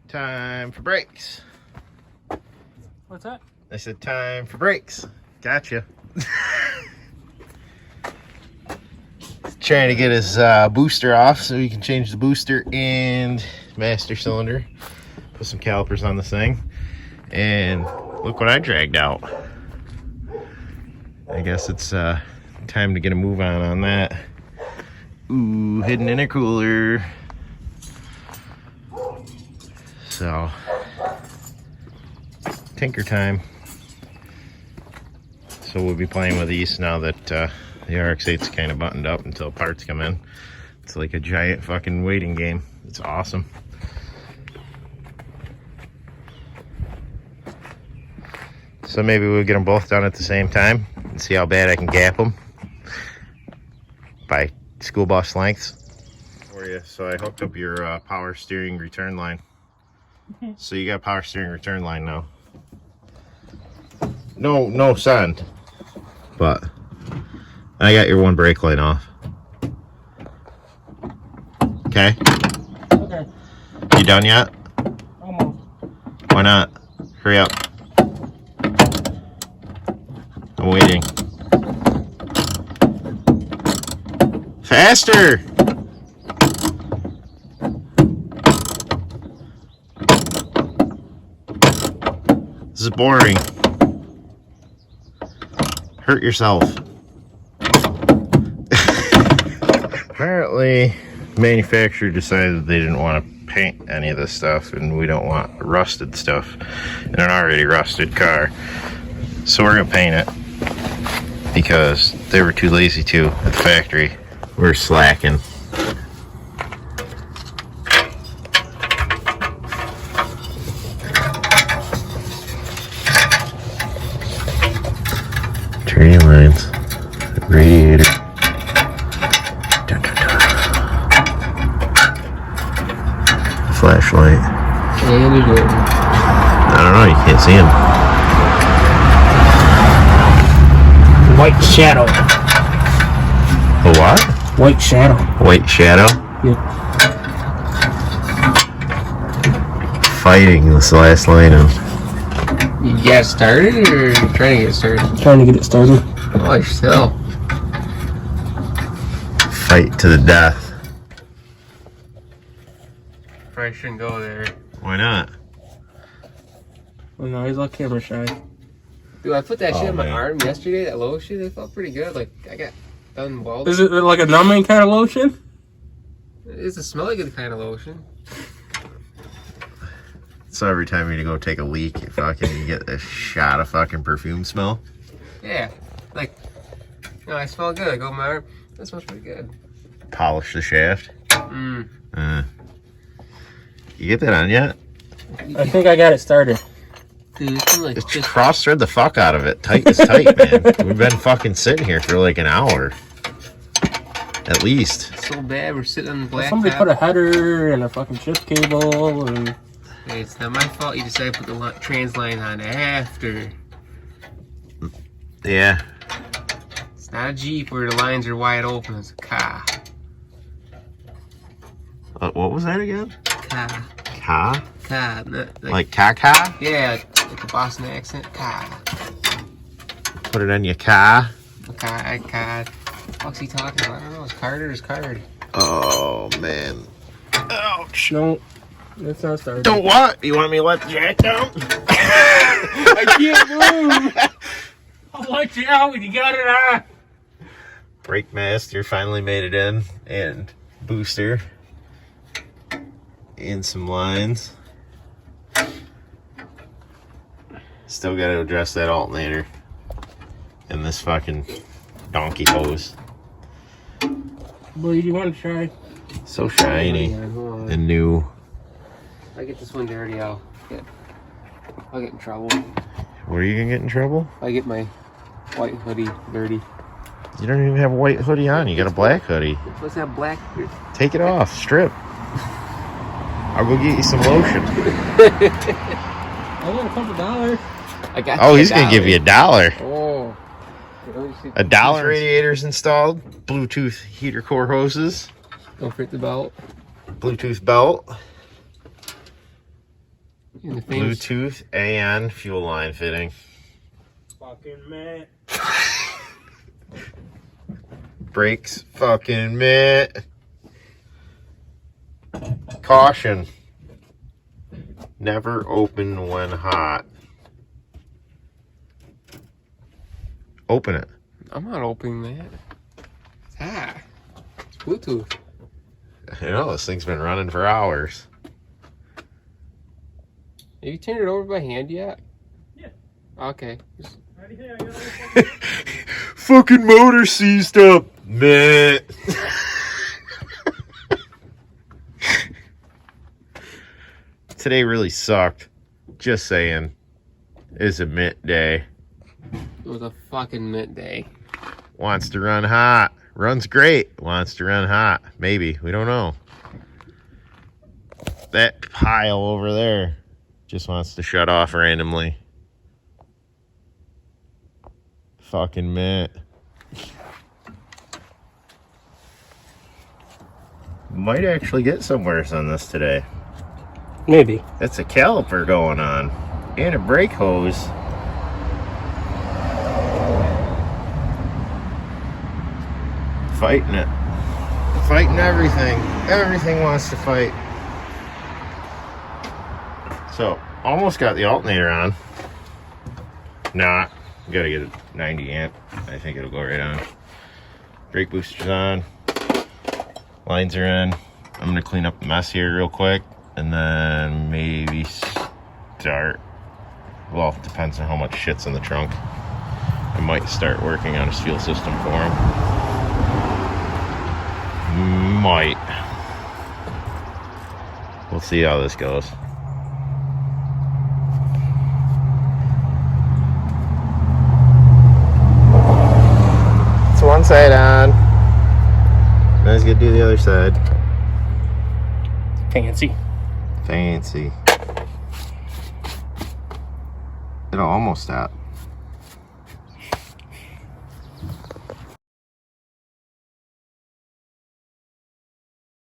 Time for brakes. What's that? I said time for brakes. Gotcha. Trying to get his booster off so he can change the booster and master cylinder. Put some calipers on this thing. And look what I dragged out. I guess it's time to get a move on that. Ooh, hidden intercooler. So, tinker time. So we'll be playing with these now that the RX-8's kind of buttoned up until parts come in. It's like a giant fucking waiting game. It's awesome. So maybe we'll get them both done at the same time and see how bad I can gap them by school bus lengths for you. So I hooked up your power steering return line. So you got power steering return line now. No sound, but I got your one brake light off. Okay. Okay. You done yet? Almost. Why not? Hurry up. I'm waiting. Faster! This is boring. Hurt yourself. Apparently, the manufacturer decided they didn't want to paint any of this stuff, and we don't want rusted stuff in an already rusted car. So we're gonna paint it because they were too lazy to at the factory. We're slacking. Turning lines, radiator. Dun, dun, dun. Flashlight. I don't know, you can't see him. White shadow. A what? White shadow. White shadow? Yep. Fighting this last line of. You got started or you trying to get started? Trying to get it started. Oh, still. Fight to the death. Probably shouldn't go there. Why not? Well, no, he's all camera shy. Dude, I put that shit Oh, on my man. arm yesterday, that lotion, it felt pretty good. Like, I got done welding. Is it like a numbing kind of lotion? It's a smelly good kind of lotion. So every time you go take a leak, you get a shot of fucking perfume smell. Yeah. Like, no, I smell good. I go on my arm. That smells pretty good. Polish the shaft. Mm. You get that on yet? I think I got it started. Dude, it's been like Just cross thread the fuck out of it. Tight is tight, man. We've been fucking sitting here for like an hour. At least. so bad. We're sitting on the black Somebody top. put a header and a fucking shift cable and... Hey, it's not my fault you decided to put the trans line on after. Yeah. It's not a Jeep where the lines are wide open. It's a car. What was that again? Car. Ka? Car. Like caca? Yeah, like a Boston accent. Car. Put it on your car. Car. What's he talking about? I don't know. It's Carter. It's card. Oh, man. Ouch. No, it's not started. Don't what? You want me to let the jack down? I can't move. I'll let you out when you got it on. Brake master finally made it in, and booster, and some lines. Still got to address that alternator and this fucking donkey hose. What do you want to try? So shiny Hold on. and new. If I get this one dirty, I'll get in trouble. Where are you gonna get in trouble? If I get my white hoodie dirty. You don't even have a white hoodie on. You got a black hoodie. What's that black? Take it off. Strip. I'll go get you some lotion. I want a couple dollars. I got. Oh, he's gonna give you $1. Oh. $1. Radiators installed. Bluetooth heater core hoses. Don't forget the belt. Bluetooth belt. In the famous... Bluetooth AN fuel line fitting. Fucking man. Brakes fucking mitt. Caution. Never open when hot. Open it. I'm not opening that. Ah, it's Bluetooth. I know, this thing's been running for hours. Have you turned it over by hand yet? Yeah. Okay. Right here, I got it. Fucking motor seized up. Meh. Today really sucked. Just saying. It's a mint day. It was a fucking mint day. Wants to run hot. Runs great. Wants to run hot. Maybe. We don't know. That pile over there just wants to shut off randomly. Fucking mint. Might actually get somewhere on this today. Maybe. That's a caliper going on. And a brake hose. Fighting it. Fighting everything. Everything wants to fight. So, almost got the alternator on. Not. Gotta get a 90 amp. I think it'll go right on. Brake booster's on. Lines are in. I'm gonna clean up the mess here real quick. And then maybe start. Well, it depends on how much shit's in the trunk. I might start working on his fuel system for him. Might. We'll see how this goes. It's one side on. Now he's gonna do the other side. Fancy. Fancy. It'll almost stop.